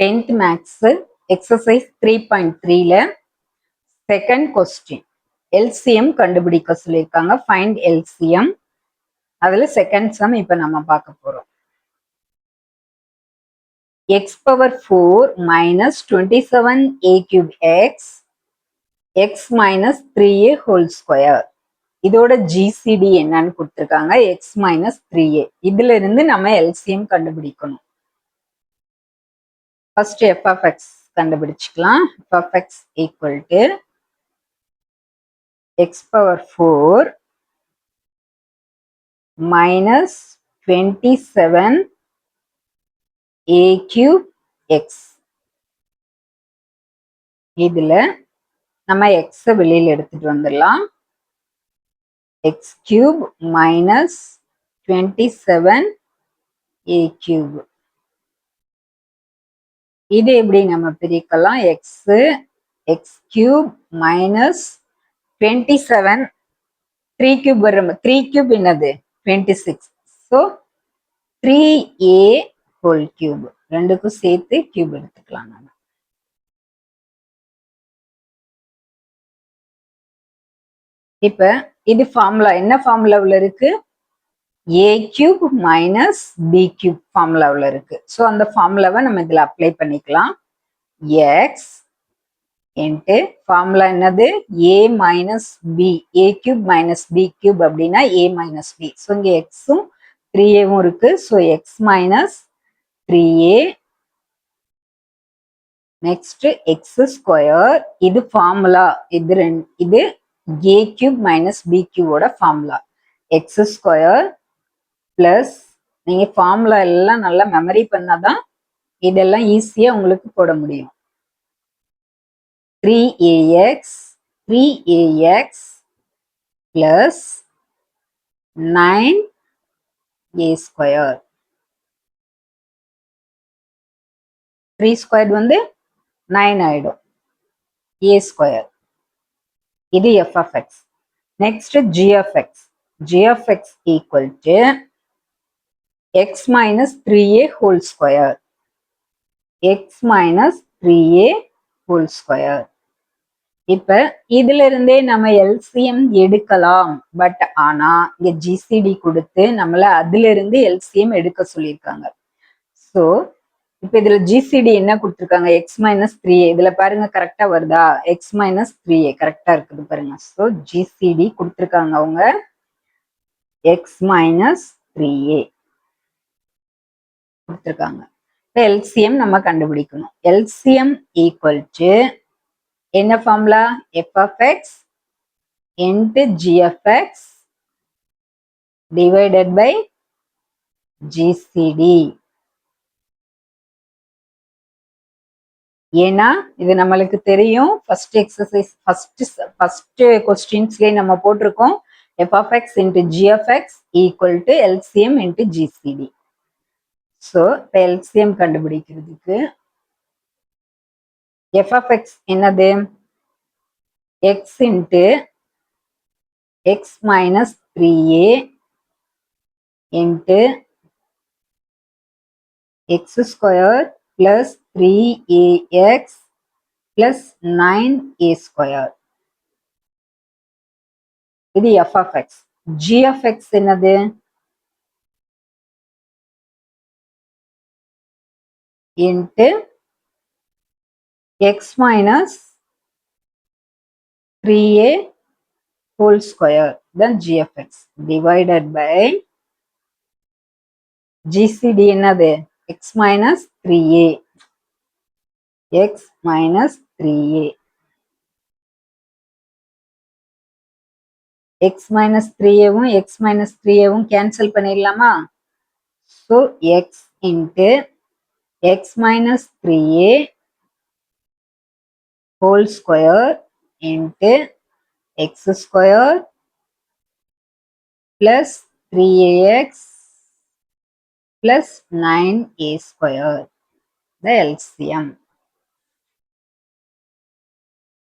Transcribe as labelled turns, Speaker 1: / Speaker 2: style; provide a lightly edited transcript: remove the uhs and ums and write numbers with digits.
Speaker 1: 10th Maths exercise 3.3ல second question LCM கண்டுபிடிக்க சொல்லியிருக்காங்க. find LCM. அதுல second sum இப்ப நம்ம பார்க்க போறோம். x power 4 minus 27a cube x minus 3a whole square. இதோட GCD என்னன்னு கொடுத்திருக்காங்க. x minus 3a. இதுல இருந்து நம்ம LCM கண்டுபிடிக்கணும். First f of x கண்டுபிடிச்சுக்கலாம். f of x equal to x power 4 minus 27 a cube x. இதுல நம்ம x வெளியில எடுத்துட்டு வந்துடலாம். x cube minus 27 a cube. இது எப்படி நம்ம பிரிக்கலாம்? x cube minus 27 3 cube வரும். 3 cube என்னது? 26. So 3a whole cube. ரெண்டுக்கும் சேர்த்து cube எடுத்துக்கலாம் நம்ம. இப்ப இது ஃபார்முலா என்ன ஃபார்முலாவில் இருக்கு? a cube minus b cube ஃபார்முலாவில் இருக்கு. ஸோ அந்த ஃபார்முலாவை நம்ம இதில் அப்ளை பண்ணிக்கலாம். x இன்ட்டு ஃபார்முலா என்னது? a minus b, a cube minus b cube அப்படின்னா a மைனஸ் b. ஸோ இங்கே எக்ஸும் 3aவும் இருக்கு. So X minus 3a. Next X square. இது ஃபார்முலா. இது a cube minus b cube formula. X square plus நீங்க formula எல்லாம் நல்லா மெமரி பண்ணாதான் இதெல்லாம் ஈஸியா உங்களுக்கு போட முடியும். 3ax plus 9a square. 3 squared வந்து 9 ஆயிடும். a square. இது f of x. Next g of x. g of x equal to x minus 3a whole square. x minus 3a whole square. இப்ப இதுல இருந்தே நம்ம LCM எடுக்கலாம். பட் ஆனா இங்க GCD கொடுத்து நம்மள அதுல இருந்து LCM எடுக்க சொல்லியிருக்காங்க. ஸோ இப்ப இதுல GCD என்ன கொடுத்துருக்காங்க? x minus 3a. இதுல பாருங்க கரெக்டா வருதா? x மைனஸ் 3a கரெக்டா இருக்குது பாருங்க. ஸோ GCD கொடுத்துருக்காங்க அவங்க x மைனஸ் 3a கொடுத்துருக்காங்க. LCM நம்ம கண்டுபிடிக்கணும். LCM ஈக்குவல் டு என்ன formula? f of x into g of x divided by GCD. ஏன்னா இது நம்மளுக்கு தெரியும். ஃபர்ஸ்ட் எக்ஸசைஸ் ஃபர்ஸ்ட் கொஸ்டின்ஸ்லயே நம்ம போட்டிருக்கோம். f of x into g of x equal to LCM into GCD. So இப்போ LCM கண்டுபிடிக்கிறதுக்கு f of x என்னது? x into x minus 3a into x square plus 3ax plus 9a square. இது f of x. g of x என்னது? into x minus 3a whole square, then g of x divided by GCD என்னது? x minus 3a. x minus 3a. x minus 3aவும் x minus 3aவும் cancel பண்ணிடலாமா? so x into x minus 3a whole square into x square plus 3ax plus 9a square. The LCM.